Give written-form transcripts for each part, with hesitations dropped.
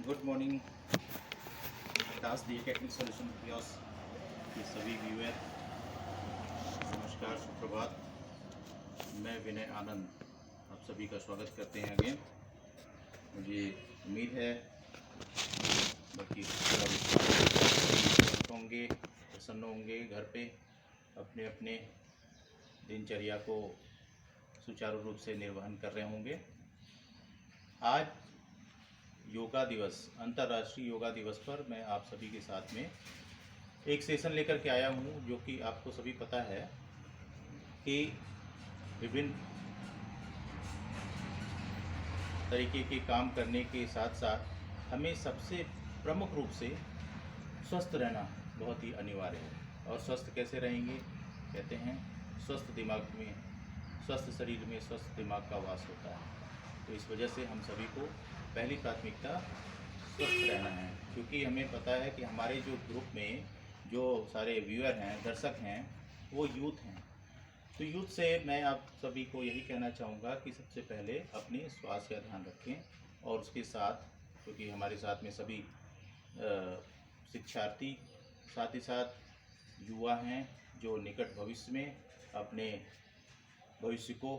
Good morning task दी technique solution class के सभी viewer, नमस्कार, सुप्रभात। मैं विनय आनंद आप सभी का स्वागत करते हैं अगेन। मुझे उम्मीद है बाकी होंगे, प्रसन्न होंगे, घर पे अपने अपने दिनचर्या को सुचारू रूप से निर्वहन कर रहे होंगे। आज योगा दिवस, अंतर्राष्ट्रीय योगा दिवस पर मैं आप सभी के साथ में एक सेशन लेकर के आया हूँ, जो कि आपको सभी पता है कि विभिन्न तरीके के काम करने के साथ साथ हमें सबसे प्रमुख रूप से स्वस्थ रहना बहुत ही अनिवार्य है। और स्वस्थ कैसे रहेंगे? कहते हैं स्वस्थ दिमाग में, स्वस्थ शरीर में स्वस्थ दिमाग का वास होता है। तो इस वजह से हम सभी को पहली प्राथमिकता स्वस्थ रहना है, क्योंकि हमें पता है कि हमारे जो ग्रुप में जो सारे व्यूअर हैं, दर्शक हैं, वो यूथ हैं। तो यूथ से मैं आप सभी को यही कहना चाहूँगा कि सबसे पहले अपने स्वास्थ्य का ध्यान रखें। और उसके साथ, क्योंकि हमारे साथ में सभी शिक्षार्थी, साथ ही साथ युवा हैं जो निकट भविष्य में अपने भविष्य को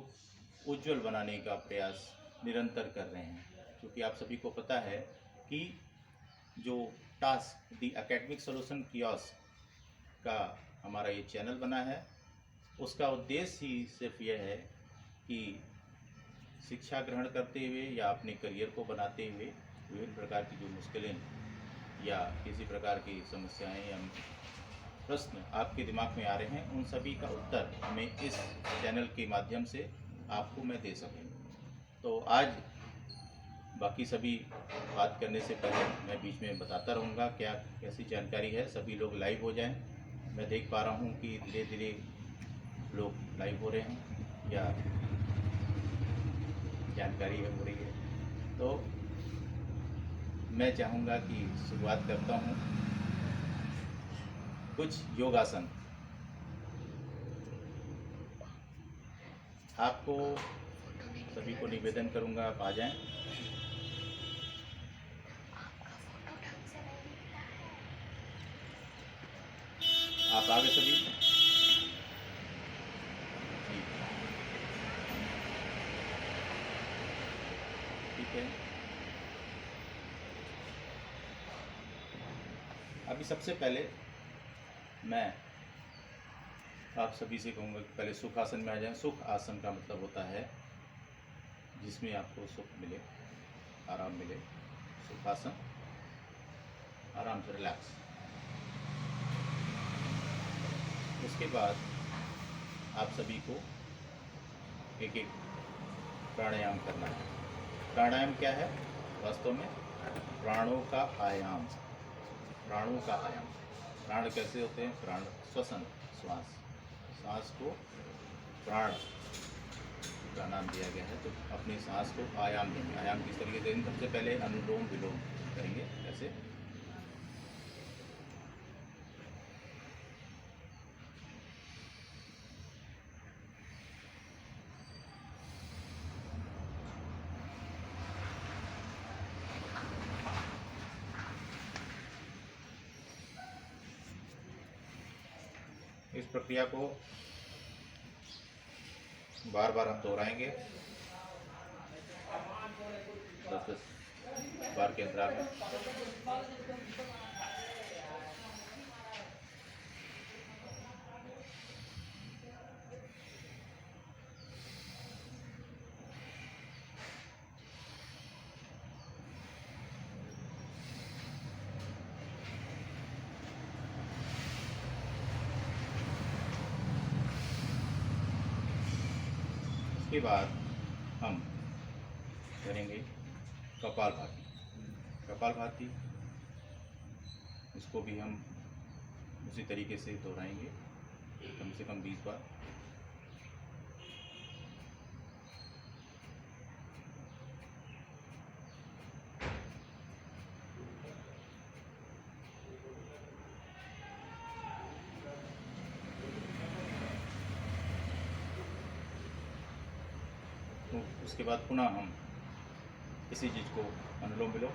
उज्जवल बनाने का प्रयास निरंतर कर रहे हैं। क्योंकि आप सभी को पता है कि जो टास्क दी एकेडमिक सॉल्यूशन कियोस्क का हमारा ये चैनल बना है, उसका उद्देश्य ही सिर्फ यह है कि शिक्षा ग्रहण करते हुए या अपने करियर को बनाते हुए विभिन्न प्रकार की जो मुश्किलें या किसी प्रकार की समस्याएं या प्रश्न आपके दिमाग में आ रहे हैं, उन सभी का उत्तर मैं इस चैनल के माध्यम से आपको मैं दे सकूं। तो आज बाकी सभी बात करने से पहले मैं बीच में बताता रहूँगा क्या कैसी जानकारी है। सभी लोग लाइव हो जाएं। मैं देख पा रहा हूँ कि धीरे धीरे लोग लाइव हो रहे हैं या जानकारी हो रही है। तो मैं चाहूँगा कि शुरुआत करता हूँ कुछ योगासन। आपको सभी को निवेदन करूँगा आप आ जाएं। आप आगे सभी जी। ठीक है। अभी सबसे पहले मैं आप सभी से कहूँगा कि पहले सुख आसन में आ जाएं। सुख आसन का मतलब होता है जिसमें आपको सुख मिले, आराम मिले। सुख आसन, आराम से रिलैक्स। उसके बाद आप सभी को एक एक प्राणायाम करना है। प्राणायाम क्या है? वास्तव में प्राणों का आयाम। प्राणों का आयाम। प्राण कैसे होते हैं? प्राण श्वसन, श्वास, सांस को प्राण का नाम दिया गया है। तो अपनी सांस को आयाम देंगे। आयाम किस तरीके से? सबसे पहले अनुलोम विलोम करेंगे। ऐसे इस प्रक्रिया को बार बार हम दोहराएंगे 10-10 बार के अंतराल में। उसके बाद हम करेंगे कपालभाति। कपालभाति, इसको भी हम उसी तरीके से दोहराएंगे कम से कम 20 बार। तो उसके बाद पुनः हम इसी चीज़ को अनुलोम विलोम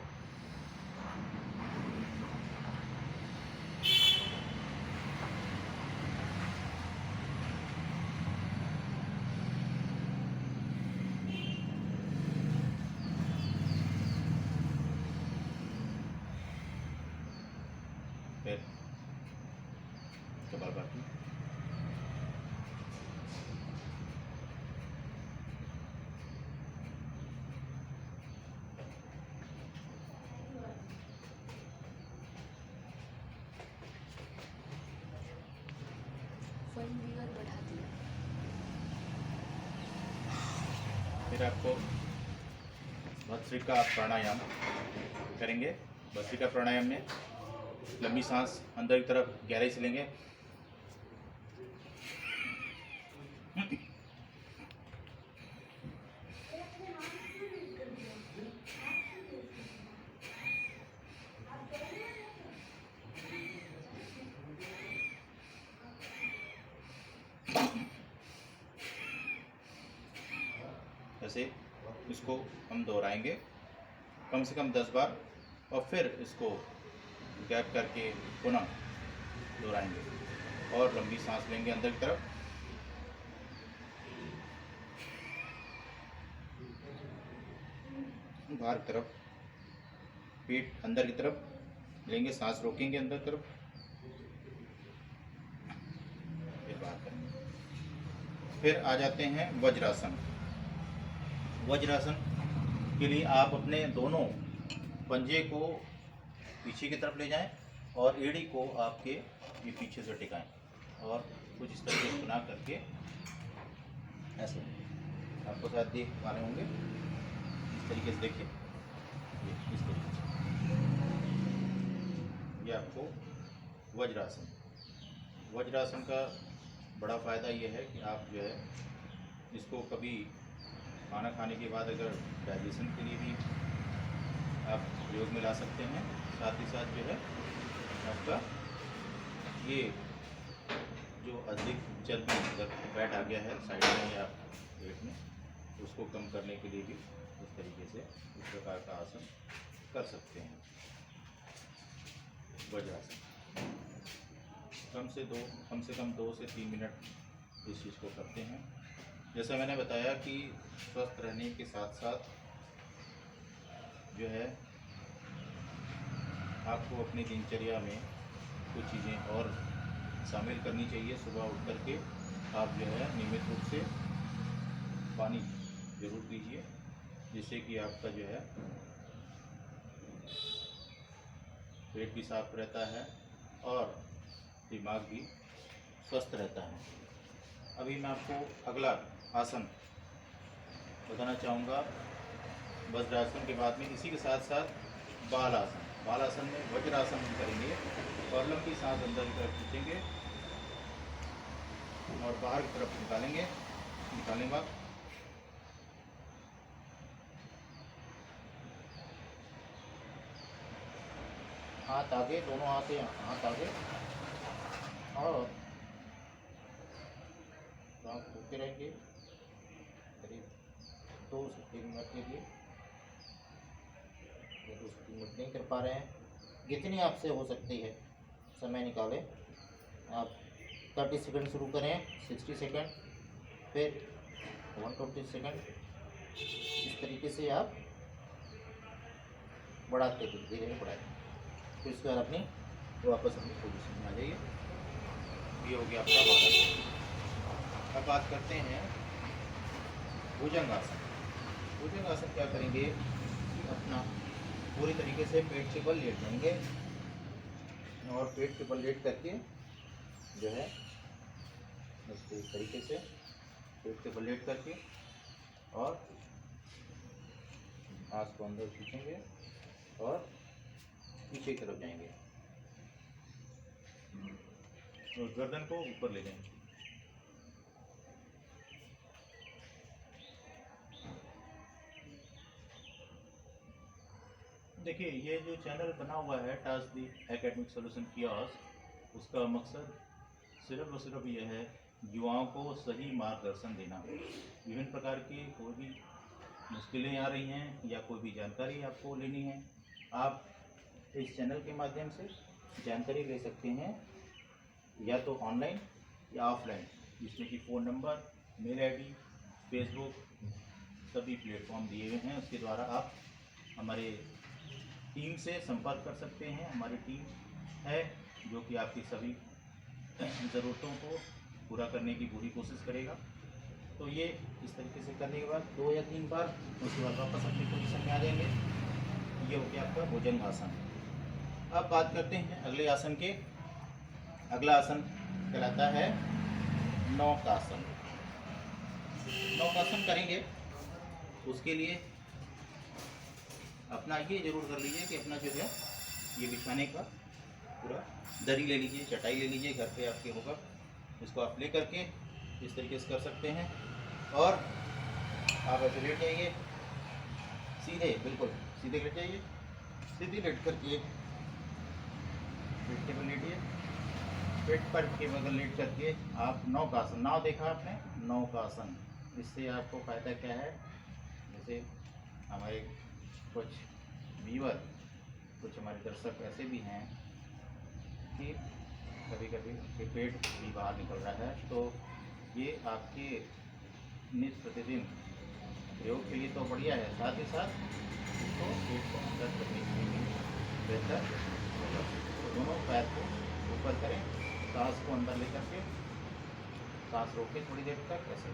फिर आपको भस्त्रिका प्राणायाम करेंगे। भस्त्रिका प्राणायाम में लंबी सांस अंदर की तरफ गहराई से लेंगे। ऐसे इसको हम दोहराएंगे कम से कम 10 बार और फिर इसको गैप करके पुनः दोहराएंगे और लंबी सांस लेंगे अंदर की तरफ। बाहर की तरफ, पेट अंदर की तरफ लेंगे, सांस रोकेंगे अंदर की तरफ, फिर बाहर करेंगे। फिर आ जाते हैं वज्रासन। वज्रासन के लिए आप अपने दोनों पंजे को पीछे की तरफ ले जाएं और एड़ी को आपके ये पीछे से टिकाएं और कुछ इस तरीके से बना करके ऐसे आपको शायद देख पा रहे होंगे। इस तरीके से देखिए, ये इस तरीके से, ये आपको वज्रासन। वज्रासन का बड़ा फ़ायदा ये है कि आप जो है इसको कभी खाना खाने के बाद अगर डाइजेशन के लिए भी आप प्रयोग में ला सकते हैं। साथ ही साथ जो है आपका ये जो अधिक चर्बी फैट आ गया है साइड में या पेट में, उसको कम करने के लिए भी इस तरीके से इस प्रकार का आसन कर सकते हैं। वज्रासन कम से कम 2 से 3 मिनट इस चीज़ को करते हैं। जैसा मैंने बताया कि स्वस्थ रहने के साथ साथ जो है आपको अपनी दिनचर्या में कुछ चीज़ें और शामिल करनी चाहिए। सुबह उठ कर के आप जो है नियमित रूप से पानी ज़रूर पीजिए, जिससे कि आपका जो है पेट भी साफ रहता है और दिमाग भी स्वस्थ रहता है। अभी मैं आपको अगला आसन बताना चाहूँगा। वज्रासन के बाद में इसी के साथ साथ बालासन। बालासन में वज्रासन हम करेंगे और लंबी सांस अंदर की तरफ खींचेंगे और बाहर की तरफ निकालेंगे। निकालने के बाद हाथ आगे, दोनों हाथ आगे और सांस रोके रहेंगे करीब 2 से 3 मिनट के लिए। 2 से 3 मिनट नहीं कर पा रहे हैं, जितनी आपसे हो सकती है समय निकालें। आप 30 सेकंड शुरू करें, 60 सेकंड, फिर 120 सेकंड। इस तरीके से आप बढ़ाते हैं, धीरे धीरे बढ़ाएं। फिर इसके बाद अपनी वापस अपनी पोजीशन में आ जाइए। ये हो गया आपका बालासन। अब बात करते हैं भुजंगासन। भुजंगासन क्या करेंगे कि अपना पूरी तरीके से पेट के बल लेट जाएंगे और पेट के बल लेट करके जो है इस तरीके से पेट के बल लेट करके और सांस को अंदर खींचेंगे और पीछे की तरफ जाएंगे और गर्दन को ऊपर ले जाएंगे। देखिए, ये जो चैनल बना हुआ है टास्क दी एकेडमिक सॉल्यूशन कियोस्क, उसका मकसद सिर्फ और सिर्फ ये है युवाओं को सही मार्गदर्शन देना। विभिन्न प्रकार की कोई भी मुश्किलें आ रही हैं या कोई भी जानकारी आपको लेनी है, आप इस चैनल के माध्यम से जानकारी ले सकते हैं, या तो ऑनलाइन या ऑफलाइन, जिसमें कि phone number, mail ID, Facebook सभी प्लेटफॉर्म दिए हुए हैं। उसके द्वारा आप हमारे टीम से संपर्क कर सकते हैं। हमारी टीम है जो कि आपकी सभी ज़रूरतों को पूरा करने की पूरी कोशिश करेगा। तो ये इस तरीके से करने के बाद 2 या 3 बार, उसके बाद वापस अपनी पोजीशन में आ जाएंगे। ये हो गया आपका भुजंगासन। अब बात करते हैं अगले आसन के। अगला आसन कहलाता है नौकासन। नौकासन करेंगे उसके लिए अपना ये जरूर कर लीजिए कि अपना जो है ये बिछाने का पूरा दरी ले लीजिए, चटाई ले लीजिए, घर पे आपके होगा, इसको आप ले करके इस तरीके से कर सकते हैं। और आप ऐसे लेट जाइए, सीधे बिल्कुल सीधे लेट जाइए, सीधे लेट करके पेट के बल लेटिए, पेट पर के बगल लेट करके आप नौकासन, नाव देखा आपने, नौकासन, इससे आपको फ़ायदा क्या है, जैसे हमारे कुछ व्यूअर, कुछ हमारे दर्शक ऐसे भी हैं कि कभी कभी उनके पेट भी बाहर निकल रहा है, तो ये आपके नित्य प्रतिदिन प्रयोग के लिए तो बढ़िया है, साथ ही साथ इसको पेट को अंदर करने के लिए बेहतर होगा। तो दोनों पैर को ऊपर करें, सांस को अंदर ले करके सांस रोक के थोड़ी देर तक ऐसे।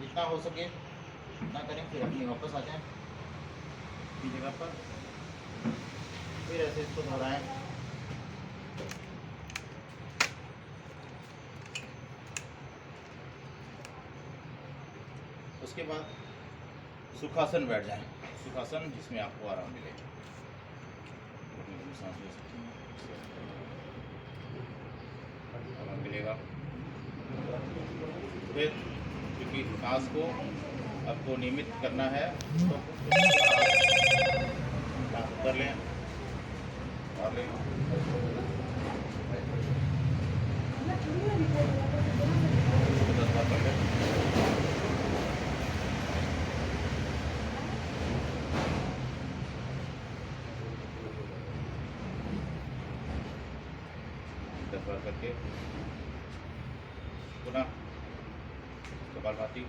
जितना हो सके उतना करें, फिर अपनी वापस आ जाएं अपनी जगह पर, फिर ऐसे इसको दोहराएं। उसके बाद सुखासन बैठ जाएं, सुखासन जिसमें आपको आराम मिले, सांस ले सकते हैं, आराम मिलेगा। फिर क्योंकि सांस को आपको नियमित करना है तो सांस कर लें और लें, कर लें। करके पुनः कपालभाति,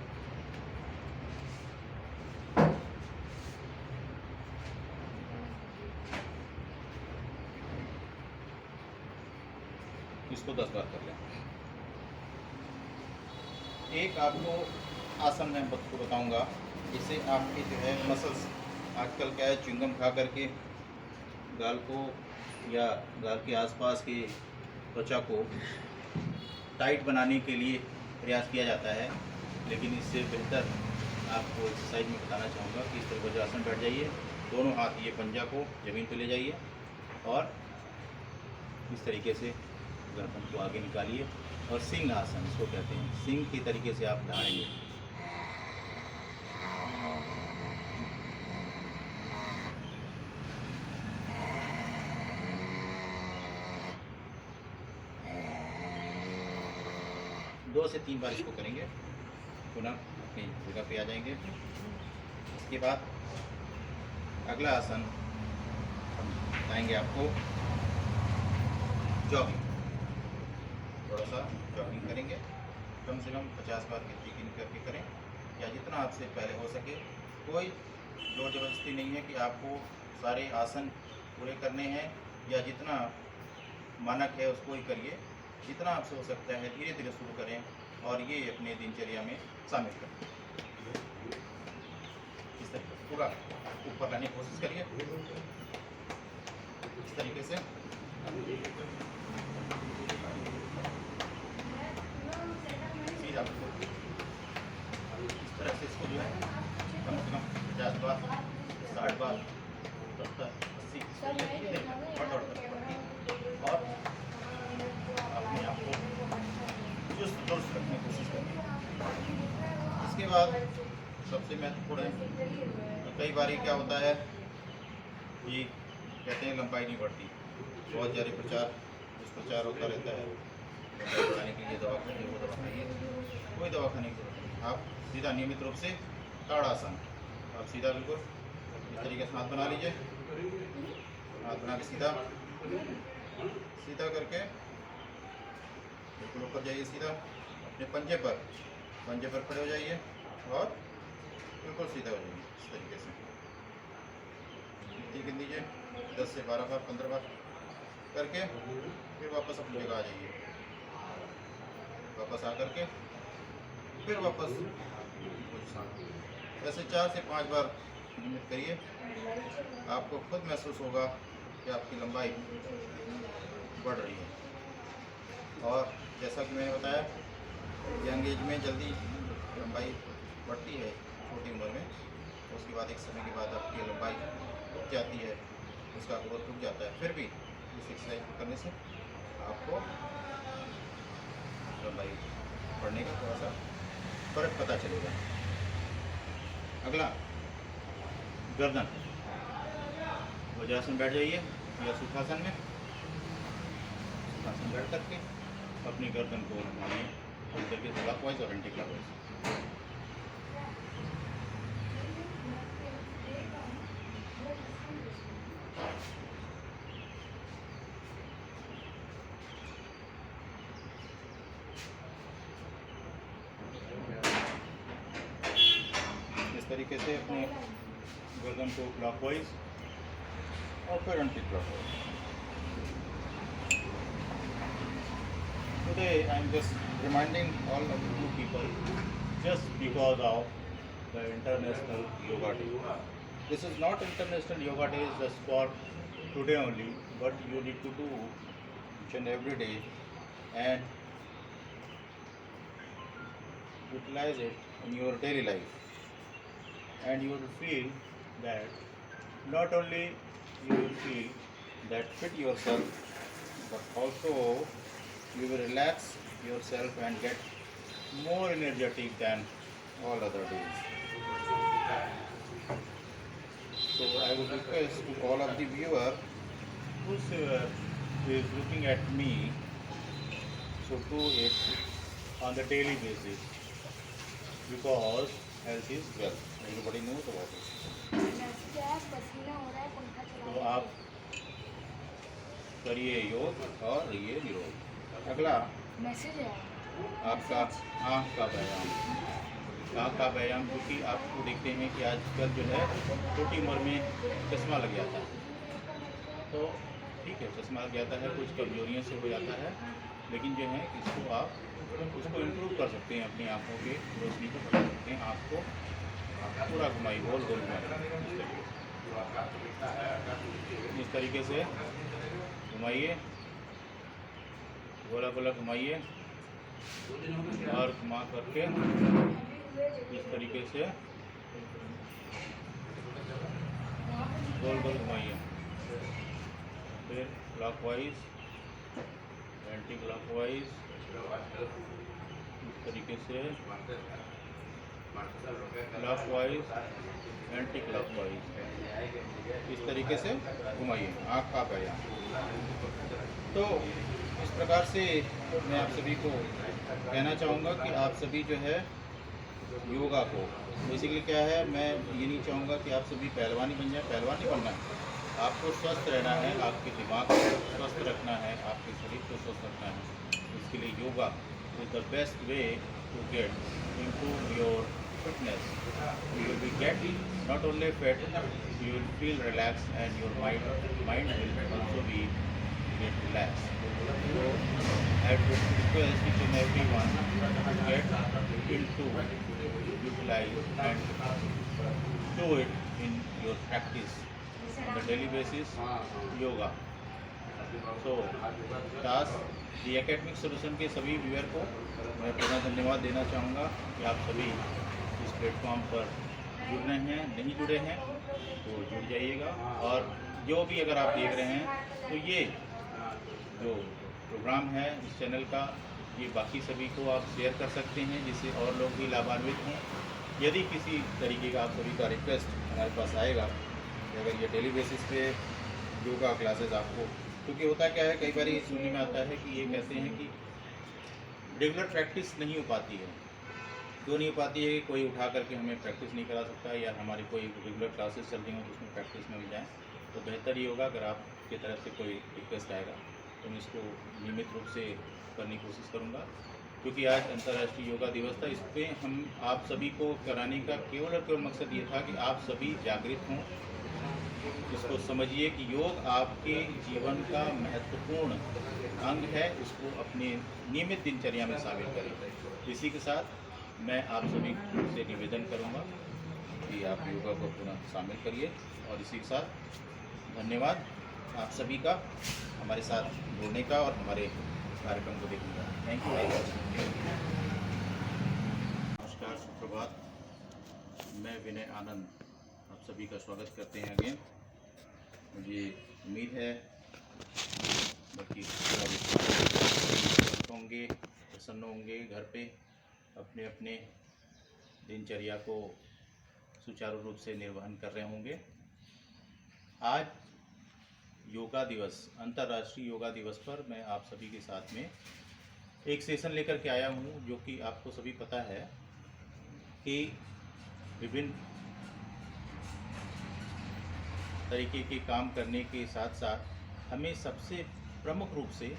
इसको 10 बार कर लें। एक आपको आसन मैं आपको बताऊंगा, इससे आपके जो है मसल्स, आजकल क्या है च्युइंगम खा करके गाल को या गाल के आसपास की त्वचा को टाइट बनाने के लिए प्रयास किया जाता है, लेकिन इससे बेहतर आपको एक्सरसाइज में बताना चाहूँगा कि इस तरह वज्रासन बैठ जाइए, दोनों हाथ ये पंजा को ज़मीन पे ले जाइए और इस तरीके से गर्दन को आगे निकालिए और सिंह आसन इसको कहते हैं, सिंह के तरीके से आप दहाड़ेंगे। दो से 3 बार इसको करेंगे, पुनः अपनी जगह पे आ जाएंगे। इसके बाद अगला आसन हम बताएंगे आपको, जॉगिंग। थोड़ा सा जॉगिंग करेंगे, कम से कम 50 बार की जॉगिंग करके करें, या जितना आपसे पहले हो सके। कोई जोर जबरदस्ती नहीं है कि आपको सारे आसन पूरे करने हैं, या जितना मानक है उसको ही करिए, जितना आपसे हो सकता है धीरे धीरे शुरू करें और ये अपने दिनचर्या में शामिल करें। इस तरीके से पूरा ऊपर लाने की कोशिश करिए, इस तरीके से। सीधा इस तरह से इसको जो है कम से कम 50 बार, 60 बार, 70, 80 और अपने आप को चुस्त दुरुस्त रखने की कोशिश करें। इसके बाद सबसे महत्वपूर्ण है, कई बार क्या होता है कि कहते हैं लंबाई नहीं बढ़ती, बहुत ज़्यादा दुष्प्रचार होता रहता है, लंबाई बढ़ाने के लिए दवा खाइए, वो दवा खाइए, कोई दवा खाने की जरूरत नहीं। आप सीधा नियमित रूप से ताड़ासन, आप सीधा बिल्कुल इस तरीके से हाथ बना लीजिए, हाथ बना के सीधा करके बिल्कुल ऊपर जाइए, सीधा अपने पंजे पर खड़े हो जाइए और बिल्कुल सीधा हो जाइए। इस तरीके से गिन दीजिए 10 से 12 बार, 15 बार करके फिर वापस अपनी जगह आ जाइए, वापस आ करके फिर वापस ऐसे 4 से 5 बार नियमित करिए। आपको खुद महसूस होगा कि आपकी लंबाई बढ़ रही है। और जैसा कि मैंने बताया, यंग एज में जल्दी लंबाई बढ़ती है छोटी उम्र में, उसके बाद एक समय के बाद आपकी लंबाई रुक जाती है, उसका ग्रोथ रुक जाता है। फिर भी इस एक्सरसाइज करने से आपको लंबाई बढ़ने का थोड़ा सा फर्क पता चलेगा। अगला गर्दन, वज्रासन बैठ जाइए या सुखासन में। सुखासन बैठ करके अपनी गर्दन को घुमाइए इधर के क्लॉकवाइज और एंटी क्लॉकवाइज। इस तरीके से अपने गर्दन को क्लॉकवाइज और फिर anti clockwise. Today I am just reminding all of you people, just because of the International Yoga Day. This is not International Yoga Day just for today only, but you need to do each and every day and utilize it in your daily life. And you will feel that not only you will feel that fit yourself, but also you will relax yourself and get more energetic than all other days. So I would request to all of the viewer, whosoever is looking at me, so do it on the daily basis, because health is wealth. Everybody knows about it. तो आप करिए योग और रहिए निरोग। अगला message है आपका आँख का व्यायाम। आँख का व्यायाम, क्योंकि आपको देखते हैं कि आजकल जो है छोटी उम्र में चश्मा लग जाता है। तो ठीक है, चश्मा लग जाता है, कुछ कमजोरियों से हो जाता है, लेकिन जो है इसको आप उसको इम्प्रूव कर सकते हैं। अपनी आँखों की रोशनी को बढ़ा सकते हैं। आँख को पूरा घुमाइए, गोल गोल घुमाइए, इस तरीके से घुमाइए, गोला गोला घुमाइए और घुमा करके इस तरीके से गोल गोल घुमाइए। फिर क्लॉकवाइज, एंटी क्लॉकवाइज, इस तरीके से क्लॉकवाइज, एंटी क्लॉकवाइज, इस तरीके से घुमाइए आँख का व्यायाम। तो इस प्रकार से मैं आप सभी को कहना चाहूँगा कि आप सभी जो है योगा को, बेसिकली क्या है, मैं ये नहीं चाहूँगा कि आप सभी पहलवानी बन जाए। पहलवान नहीं बनना है, आपको स्वस्थ रहना है, आपके दिमाग को स्वस्थ रखना है, आपके शरीर को स्वस्थ रखना है। इसके लिए yoga is the best way to get improve your fitness. You will be getting not only fit, you will feel relaxed and your mind will also be get relaxed. So I would request each and everyone to get into utilize and do it in your practice on the daily basis yoga. So Das the academic solution के सभी viewer को मैं पूरा धन्यवाद देना चाहूँगा कि आप सभी इस प्लेटफॉर्म पर जुड़ रहे हैं। नहीं जुड़े हैं तो जुड़ जाइएगा, और जो भी अगर आप देख रहे हैं तो ये जो प्रोग्राम है इस चैनल का, ये बाकी सभी को आप शेयर कर सकते हैं, जिससे और लोग भी लाभान्वित हों। यदि किसी तरीके का आप सभी का रिक्वेस्ट हमारे पास आएगा कि अगर ये डेली बेसिस पे योगा क्लासेस आपको, क्योंकि होता क्या है, कई बार सुनने में आता है कि ये कहते हैं कि रेगुलर प्रैक्टिस नहीं हो पाती है। क्यों नहीं हो पाती है? कोई उठा करके हमें प्रैक्टिस नहीं करा सकता, या हमारी कोई रेगुलर क्लासेस चल रही हो तो उसमें प्रैक्टिस में मिल जाए। तो बेहतर ये होगा अगर आपकी तरफ से कोई रिक्वेस्ट आएगा तो मैं इसको नियमित रूप से करने की कोशिश करूँगा, क्योंकि आज अंतर्राष्ट्रीय योगा दिवस था। इस पर हम आप सभी को कराने का केवल और केवल मकसद ये था कि आप सभी जागृत हों, इसको समझिए कि योग आपके जीवन का महत्वपूर्ण अंग है, इसको अपने नियमित दिनचर्या में शामिल करें। इसी के साथ मैं आप सभी से निवेदन करूंगा कि आप योगा को पुनः शामिल करिए, और इसी के साथ धन्यवाद। आप सभी का हमारे साथ जुड़ने का और हमारे कार्यक्रम को देखने का। Thank you very much. नमस्कार, सुप्रभात। मैं विनय आनंद आप सभी का स्वागत करते हैं अगेन। मुझे उम्मीद है बल्कि होंगे, प्रसन्न होंगे, घर पे अपने अपने दिनचर्या को सुचारू रूप से निर्वहन कर रहे होंगे। आज योगा दिवस, अंतर्राष्ट्रीय योगा दिवस पर मैं आप सभी के साथ में एक सेशन लेकर के आया हूँ, जो कि आपको सभी पता है कि विभिन्न तरीके के काम करने के साथ साथ हमें सबसे प्रमुख रूप से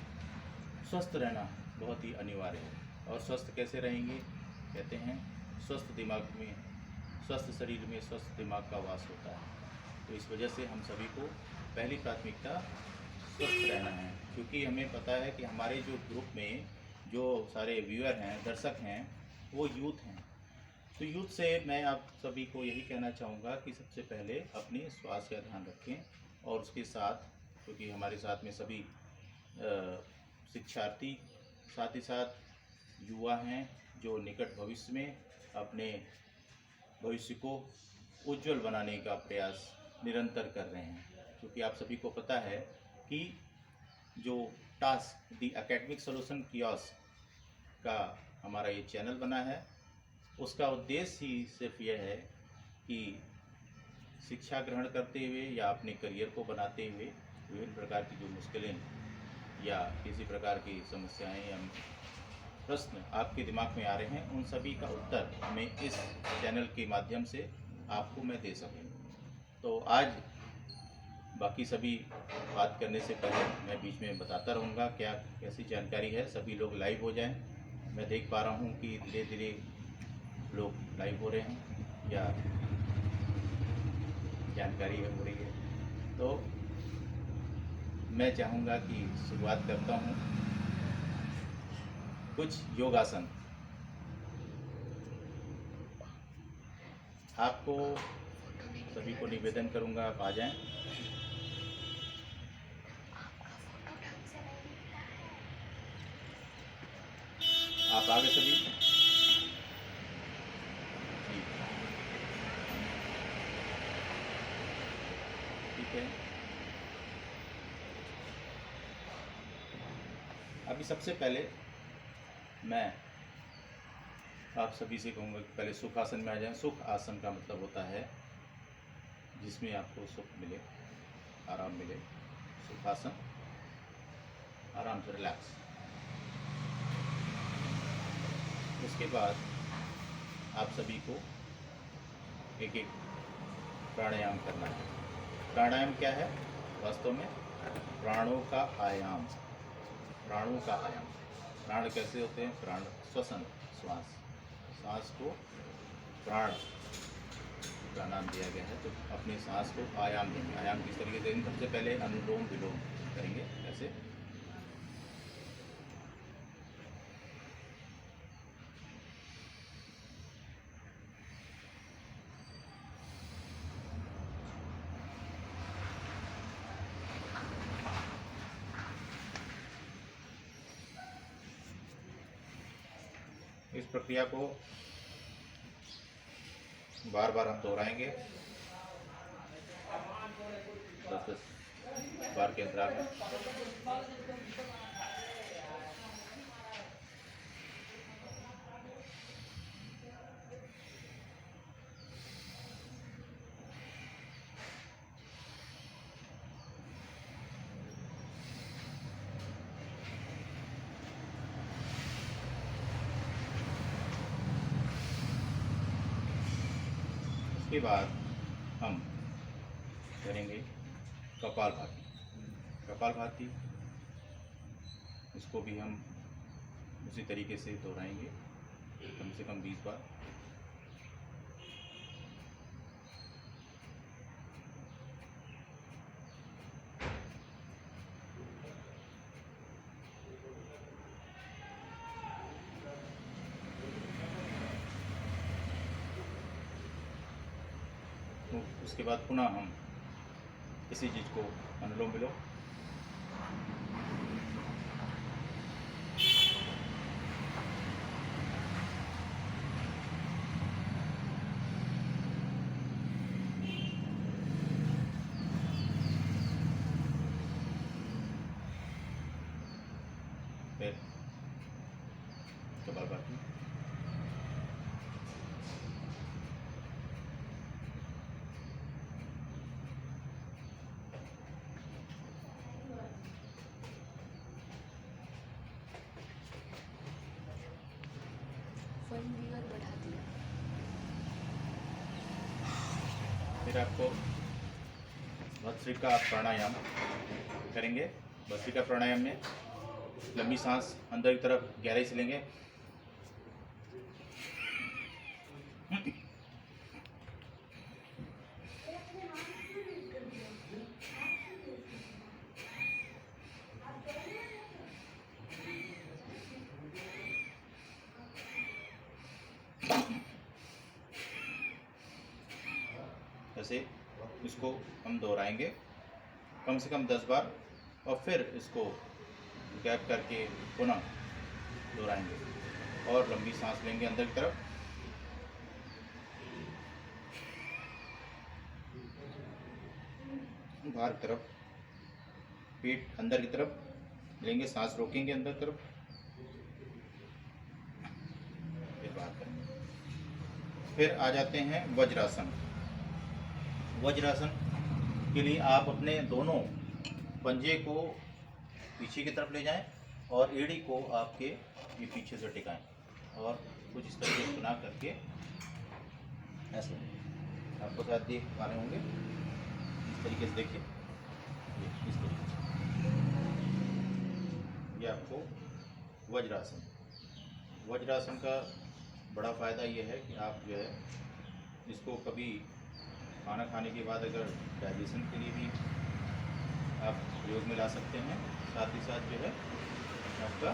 स्वस्थ रहना बहुत ही अनिवार्य है। और स्वस्थ कैसे रहेंगे? कहते हैं स्वस्थ दिमाग में, स्वस्थ शरीर में स्वस्थ दिमाग का वास होता है। तो इस वजह से हम सभी को पहली प्राथमिकता स्वस्थ रहना है, क्योंकि हमें पता है कि हमारे जो ग्रुप में जो सारे व्यूअर हैं, दर्शक हैं, वो यूथ हैं। तो यूथ से मैं आप सभी को यही कहना चाहूँगा कि सबसे पहले अपने स्वास्थ्य का ध्यान रखें, और उसके साथ क्योंकि हमारे साथ में सभी शिक्षार्थी, साथ ही साथ युवा हैं जो निकट भविष्य में अपने भविष्य को उज्जवल बनाने का प्रयास निरंतर कर रहे हैं। क्योंकि आप सभी को पता है कि जो task the academic solution kiosk का हमारा ये चैनल बना है, उसका उद्देश्य ही सिर्फ यह है कि शिक्षा ग्रहण करते हुए या अपने करियर को बनाते हुए विभिन्न प्रकार की जो मुश्किलें या किसी प्रकार की समस्याएं या प्रश्न आपके दिमाग में आ रहे हैं, उन सभी का उत्तर मैं इस चैनल के माध्यम से आपको मैं दे सकूं। तो आज बाकी सभी बात करने से पहले मैं बीच में बताता रहूँगा क्या कैसी जानकारी है। सभी लोग लाइव हो जाएं। मैं देख पा रहा हूँ कि धीरे धीरे लोग लाइव हो रहे हैं या जानकारी हो रही है। तो मैं चाहूँगा कि शुरुआत करता हूँ कुछ योगासन। आपको सभी को निवेदन करूँगा आप आ जाएं। आप आ गए सभी? ठीक है। अभी सबसे पहले मैं आप सभी से कहूँगा कि पहले सुख आसन में आ जाएं। सुख आसन का मतलब होता है जिसमें आपको सुख मिले, आराम मिले। सुख आसन, आराम से रिलैक्स। उसके बाद आप सभी को एक एक प्राणायाम करना है। प्राणायाम क्या है? वास्तव में प्राणों का आयाम। प्राणों का आयाम। प्राण कैसे होते हैं? प्राण श्वसन, श्वास, सांस को प्राण का नाम दिया गया है। तो अपने सांस को आयाम देंगे। आयाम किस तरीके से? सबसे पहले अनुलोम विलोम करेंगे ऐसे। इस प्रक्रिया को बार बार हम दोहराएंगे 10-10 बार के अंतराल में। उसके बाद हम करेंगे कपालभाति। कपालभाति, इसको भी हम उसी तरीके से दोहराएंगे कम से कम 20 बार। तो उसके बाद पुनः हम इसी चीज़ को अनुलोम विलोम। फिर कपालभाति। बढ़ा दिया। फिर आपको भस्त्रिका प्राणायाम करेंगे। भस्त्रिका प्राणायाम में लंबी सांस अंदर की तरफ गहराई से लेंगे। ऐसे इसको हम दोहराएंगे कम से कम 10 बार, और फिर इसको गैप करके पुनः दोहराएंगे और लंबी सांस लेंगे अंदर की तरफ। बाहर की तरफ, पेट अंदर की तरफ लेंगे, सांस रोकेंगे अंदर की तरफ, फिर बाहर करेंगे। फिर आ जाते हैं वज्रासन। वज्रासन के लिए आप अपने दोनों पंजे को पीछे की तरफ ले जाएं और एड़ी को आपके ये पीछे से टिकाएं और कुछ इस तरीके से बना करके ऐसे आपको शायद देख पा रहे होंगे। इस तरीके से देखिए, इस तरीके से ये आपको वज्रासन। वज्रासन का बड़ा फ़ायदा ये है कि आप जो है इसको कभी खाना खाने के बाद अगर डाइजेशन के लिए भी आप प्रयोग में ला सकते हैं। साथ ही साथ जो है आपका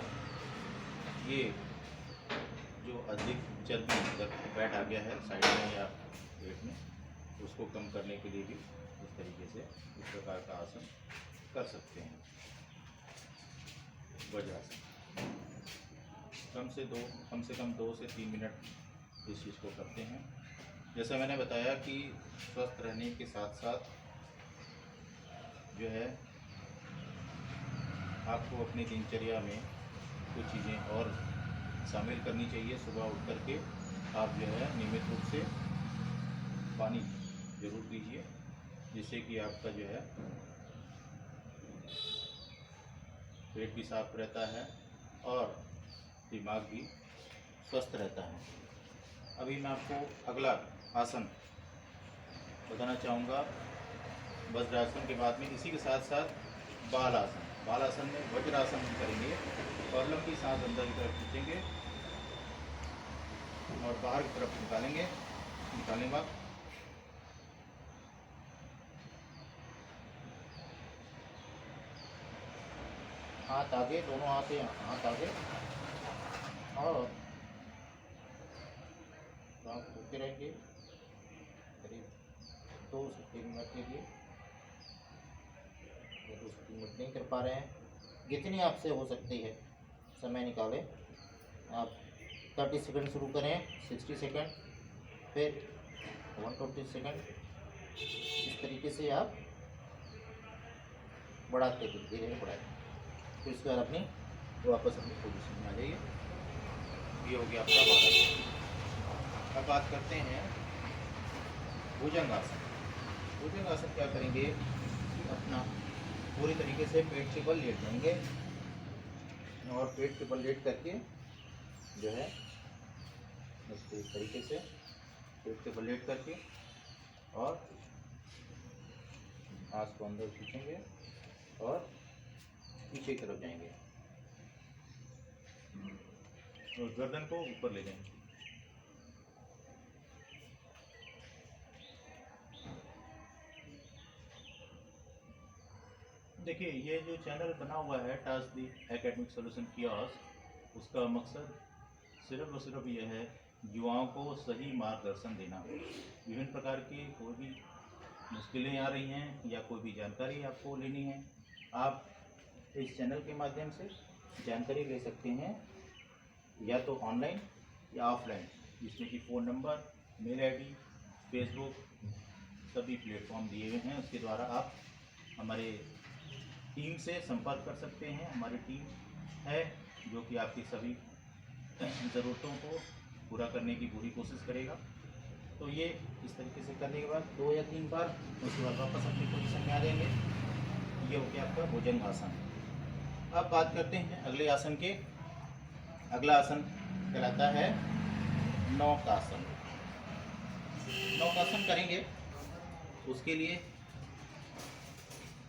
ये जो अधिक चर्बी फैट आ गया है साइड में या पेट में, उसको कम करने के लिए भी इस तरीके से इस प्रकार का आसन कर सकते हैं। वज्रासन कम से कम 2 से 3 मिनट इस चीज़ को करते हैं। जैसा मैंने बताया कि स्वस्थ रहने के साथ साथ जो है आपको अपनी दिनचर्या में कुछ चीज़ें और शामिल करनी चाहिए। सुबह उठ कर के आप जो है नियमित रूप से पानी जरूर पीजिए, जिससे कि आपका जो है पेट भी साफ रहता है और दिमाग भी स्वस्थ रहता है। अभी मैं आपको अगला आसन बताना चाहूँगा। वज्रासन के बाद में इसी के साथ साथ बालासन। बालासन में वज्रासन हम करेंगे और लंबी सांस अंदर की तरफ खींचेंगे और बाहर की तरफ निकालेंगे। निकालने के बाद हाथ आगे, दोनों हाथ आगे और सांस रोके रहेंगे करीब 2 से 3 मिनट के लिए। 2 से 3 मिनट नहीं कर पा रहे हैं, जितनी आपसे हो सकती है समय निकालें। आप 30 सेकंड शुरू करें, 60 सेकंड, फिर 120 सेकंड। इस तरीके से आप बढ़ाते धीरे धीरे बढ़ाएं। फिर इसके बाद अपनी वापस अपनी पोजीशन में आ जाइए। ये हो गया आपका बालासन। अब बात करते हैं भुजंगासन। भुजंगासन क्या करेंगे कि अपना पूरी तरीके से पेट के बल लेट जाएंगे और पेट के बल लेट करके जो है इस तरीके से पेट के बल लेट करके और सांस को अंदर खींचेंगे और पीछे की तरफ जाएंगे और गर्दन को ऊपर ले जाएंगे। देखिए, ये जो चैनल बना हुआ है टास्क दी एकेडमिक सॉल्यूशन कियोस्क, उसका मकसद सिर्फ और सिर्फ ये है युवाओं को सही मार्गदर्शन देना। विभिन्न प्रकार के कोई भी मुश्किलें आ रही हैं या कोई भी जानकारी आपको लेनी है, आप इस चैनल के माध्यम से जानकारी ले सकते हैं, या तो ऑनलाइन या ऑफलाइन, जिसमें कि phone number, mail ID, Facebook सभी प्लेटफॉर्म दिए हुए हैं। उसके द्वारा आप हमारे टीम से संपर्क कर सकते हैं। हमारी टीम है जो कि आपकी सभी ज़रूरतों को पूरा करने की पूरी कोशिश करेगा। तो ये इस तरीके से करने के बाद 2 या 3 बार, उसके बाद वापस अपनी पोजीशन में आ जाएंगे। ये हो गया आपका भुजंग आसन। अब बात करते हैं अगले आसन के। अगला आसन कहलाता है नौकासन। नौकासन करेंगे, उसके लिए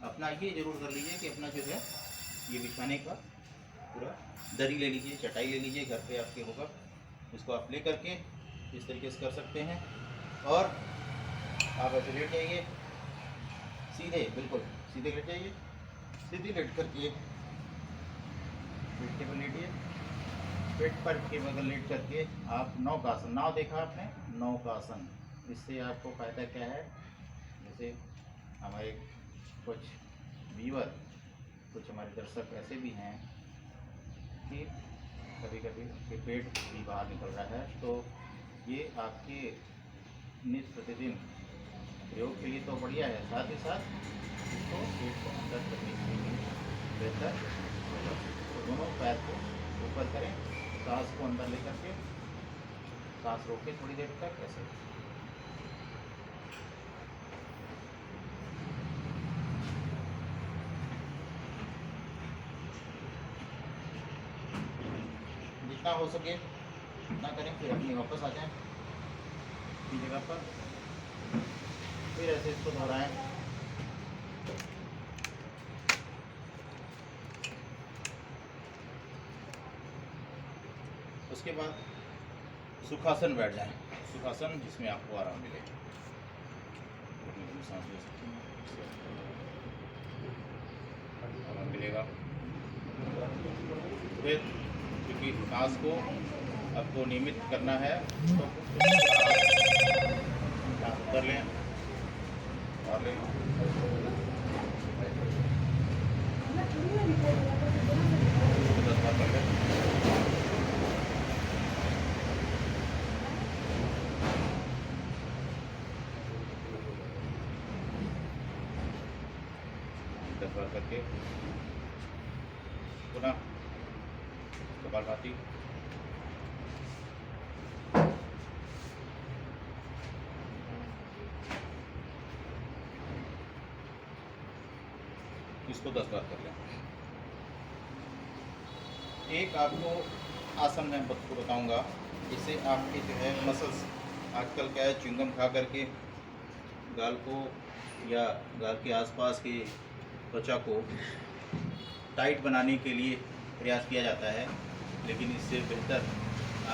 अपना ये जरूर कर लीजिए कि अपना जो है ये बिछाने का पूरा दरी ले लीजिए, चटाई ले लीजिए, घर पे आपके होगा, इसको आप ले करके इस तरीके से कर सकते हैं। और आप ऐसे लेट जाइए, सीधे बिल्कुल सीधे लेट जाइए, सीधे लेट करके पेट के बल लेटिए, पेट पर के बगल लेट करके आप नौकासन, नाव देखा आपने, नौकासन। इससे आपको फ़ायदा क्या है, जैसे हमारे कुछ व्यूअर, कुछ हमारे दर्शक ऐसे भी हैं कि कभी कभी आपके पेट भी बाहर निकल रहा है, तो ये आपके नित्य प्रतिदिन प्रयोग के लिए तो बढ़िया है, साथ ही साथ इसको पेट को अंदर करने के लिए बेहतर होगा। तो दोनों पैर को ऊपर करें, सांस को अंदर लेकर के, सांस रोक के थोड़ी देर तक ऐसे। जितना हो सके उतना करें, फिर अपनी वापस आ जाएं अपनी जगह पर, फिर ऐसे इसको दोहराएं। उसके बाद सुखासन बैठ जाएं। सुखासन जिसमें आपको आराम मिले, सांस ले सकते हैं, आराम मिलेगा। फिर क्योंकि सांस को आपको नियमित करना है, तो सांस कर लें और लें, 10 बार कर लें। करके पुनः कपालभाति, इसको 10 बार कर लें। एक आपको आसन मैं आपको बताऊंगा, इससे आपके जो है मसल्स, आजकल क्या है च्युइंगम खा करके गाल को या गाल के आसपास की त्वचा को टाइट बनाने के लिए प्रयास किया जाता है, लेकिन इससे बेहतर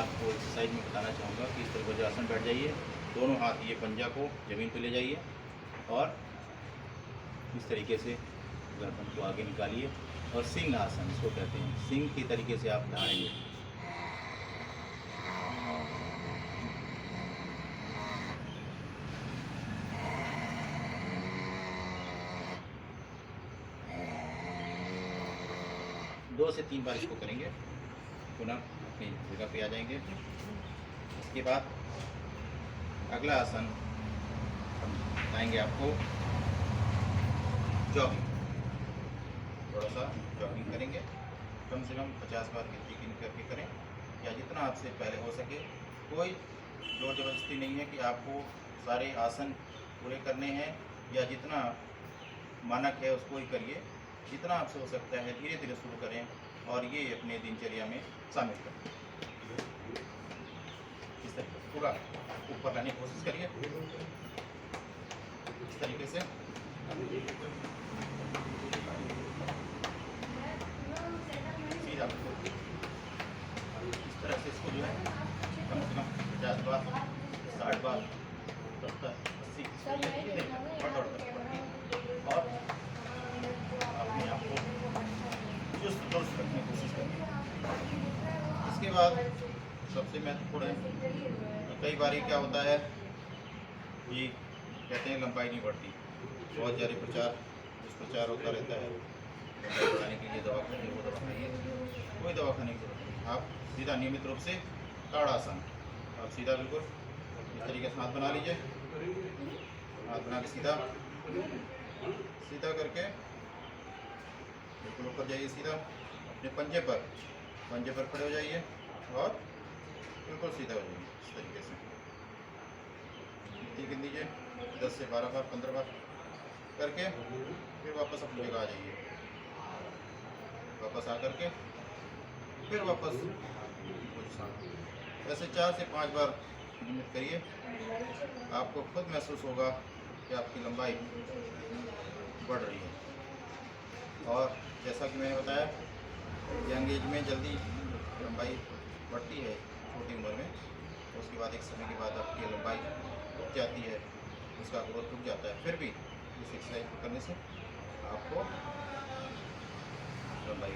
आपको एक्सरसाइज में बताना चाहूँगा कि इस तरह वज्रासन बैठ जाइए, दोनों हाथ ये पंजा को ज़मीन पे ले जाइए और इस तरीके से गर्दन को आगे निकालिए और सिंह आसन इसको कहते हैं, सिंह के तरीके से आप दहाड़ेंगे। दो से 3 बार इसको करेंगे, पुनः अपनी जगह पे आ जाएंगे। इसके बाद अगला आसन हम बताएंगे आपको जॉगिंग। थोड़ा सा जॉगिंग करेंगे, कम से कम 50 बार गिनती करके करें, या जितना आपसे पहले हो सके। कोई जोर जबरदस्ती नहीं है कि आपको सारे आसन पूरे करने हैं, या जितना मानक है उसको ही करिए, जितना आपसे हो सकता है धीरे धीरे शुरू करें और ये अपने दिनचर्या में शामिल करें। इस तरीके से पूरा ऊपर लाने की कोशिश करिए, इस तरीके से। सीधा इस तरह से इसको जो है कम से कम 50 बार, 60 बार, 70, 80 और अपने आप को चुस्त दुरुस्त रखने की कोशिश करें। इसके बाद सबसे महत्वपूर्ण है, कई बार क्या होता है कि कहते हैं लंबाई नहीं बढ़ती, बहुत ज़्यादा प्रचार दुष्प्रचार होता रहता है। लंबाई बढ़ाने के लिए दवा खाइए, वो दवा खाइए, कोई दवा खाने की जरूरत नहीं। आप सीधा नियमित रूप से ताड़ासन, आप सीधा बिल्कुल इस तरीके से हाथ बना लीजिए, हाथ बना के सीधा सीधा करके बिल्कुल ऊपर जाइए, सीधा अपने पंजे पर खड़े हो जाइए और बिल्कुल सीधा हो जाइए इस तरीके से। गिन दीजिए 10 से 12 बार 15 बार करके फिर वापस अपनी जगह आ जाइए। वापस आ करके फिर वापस ऐसे 4 से 5 बार नियमित करिए। आपको खुद महसूस होगा कि आपकी लंबाई बढ़ रही है। और जैसा कि मैंने बताया, यंग एज में जल्दी लंबाई बढ़ती है छोटी उम्र में, तो उसके बाद एक समय के बाद आपकी लंबाई रुक जाती है, उसका ग्रोथ रुक जाता है। फिर भी इस एक्सरसाइज को करने से आपको लंबाई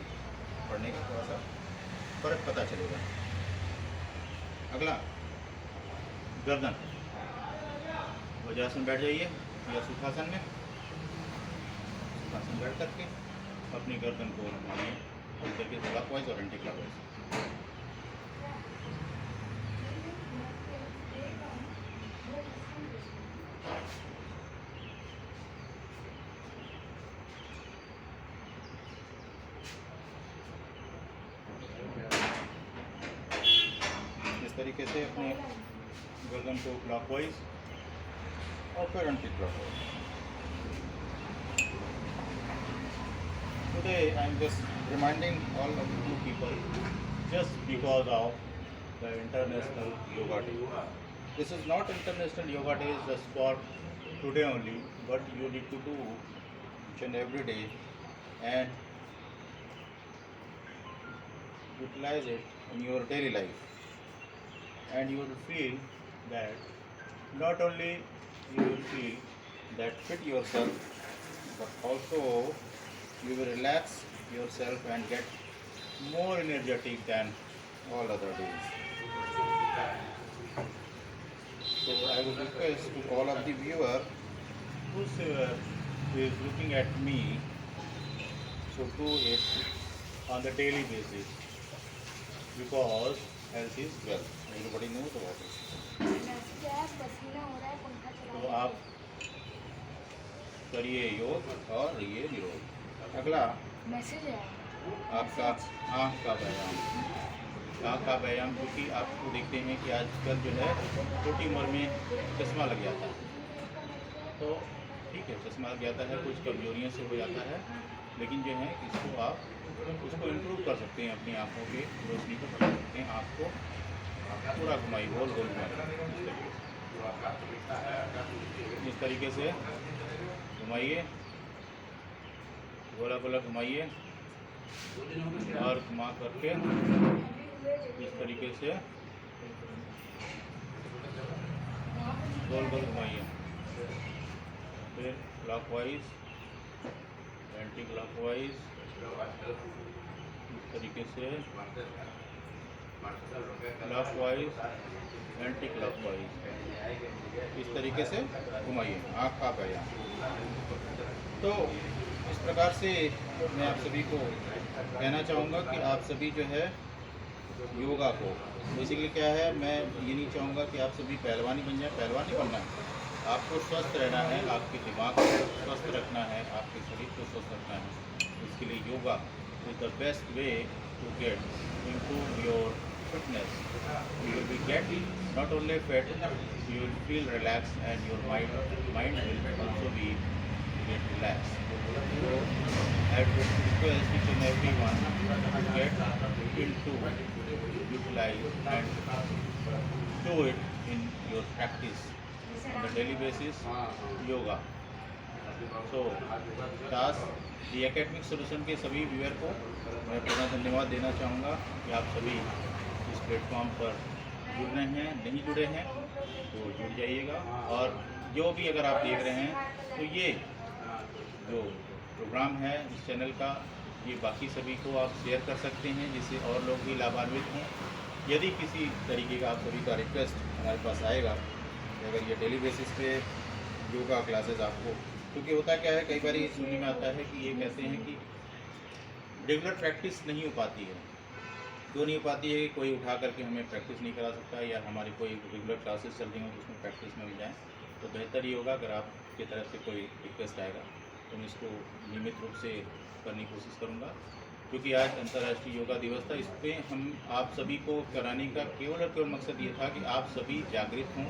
बढ़ने का थोड़ा सा फर्क पता चलेगा। अगला गर्दन, वज्रासन बैठ जाइए या सुखासन में। सुखासन बैठ करके अपनी गर्दन को घुमाइए इस तरीके से, क्लॉकवाइज और एंटी क्लॉकवाइज। इस तरीके से अपने गर्दन को क्लॉकवाइज और फिर anti clockwise. Today I am just reminding all of you people, just because of the International Yoga Day. This is not International Yoga Day just for today only, but you need to do each and every day and utilize it in your daily life. And you will feel that not only you will feel that fit yourself, but also you will relax yourself and get more energetic than all other days. So I would request to all of the viewer, whosoever is looking at me, so do it on the daily basis, because health is wealth. Everybody knows about it. तो आप करिए योग और रहिए निरोग। अगला message है आपका आँख का व्यायाम। आँख का व्यायाम, क्योंकि आपको देखते हैं कि आजकल जो है छोटी उम्र में चश्मा लग जाता है। तो ठीक है, चश्मा लग जाता है, कुछ कमजोरियों से हो जाता है, लेकिन जो है इसको आप उसको इम्प्रूव कर सकते हैं। अपनी आँखों की रोशनी को बढ़ा सकते हैं। आँख को पूरा घुमाइए, गोल गोल घुमाइए इस तरीके से घुमाइए, गोला गोला घुमाइए और घुमा करके इस तरीके से गोल गोल घुमाइए। फिर क्लॉकवाइज, एंटी क्लॉकवाइज इस तरीके से, क्लॉकवाइज एंटी क्लॉकवाइज इस तरीके से घुमाइए आँख का व्यायाम। तो इस प्रकार से मैं आप सभी को कहना चाहूँगा कि आप सभी जो है योगा को, बेसिकली क्या है, मैं ये नहीं चाहूँगा कि आप सभी पहलवानी बन जाए। पहलवान नहीं बनना है, आपको स्वस्थ रहना है, आपके दिमाग को स्वस्थ रखना है, आपके शरीर को स्वस्थ रखना है। इसके लिए yoga is the best way to get improve your fitness. You will be getting not only fit, you will feel relaxed and your mind will also be get relaxed. So I would request each and everyone to get into utilize and do it in your practice on the daily basis yoga. So Das the academic solution के सभी viewer को मैं पूरा धन्यवाद देना चाहूँगा कि आप सभी इस प्लेटफॉर्म पर जुड़ रहे हैं। नहीं जुड़े हैं तो जुड़ जाइएगा, और जो भी अगर आप देख रहे हैं तो ये जो प्रोग्राम है इस चैनल का, ये बाकी सभी को आप शेयर कर सकते हैं, जिससे और लोग भी लाभान्वित हों। यदि किसी तरीके का आप सभी का रिक्वेस्ट हमारे पास आएगा कि अगर ये डेली बेसिस पे योगा क्लासेस आपको क्योंकि होता क्या है, कई बार ये सुनने में आता है कि ये कहते हैं कि रेगुलर प्रैक्टिस नहीं हो पाती है। क्यों नहीं हो पाती है कि कोई उठा करके हमें प्रैक्टिस नहीं करा सकता, या हमारी कोई रेगुलर क्लासेस चल रही हों तो उसमें प्रैक्टिस में मिल जाए। तो बेहतर ये होगा अगर आपकी तरफ से कोई रिक्वेस्ट आएगा तो मैं इसको नियमित रूप से करने की कोशिश करूँगा। क्योंकि आज अंतर्राष्ट्रीय योगा दिवस था, इस पर हम आप सभी को कराने का केवल और केवल मकसद ये था कि आप सभी जागृत हों,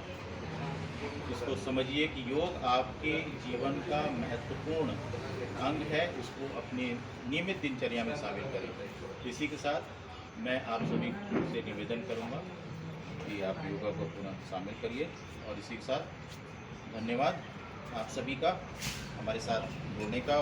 इसको समझिए कि योग आपके जीवन का महत्वपूर्ण अंग है, उसको अपने नियमित दिनचर्या में शामिल करें। इसी के साथ मैं आप सभी से निवेदन करूंगा कि आप योगा को पुनः शामिल करिए। और इसी के साथ धन्यवाद आप सभी का हमारे साथ जुड़ने का।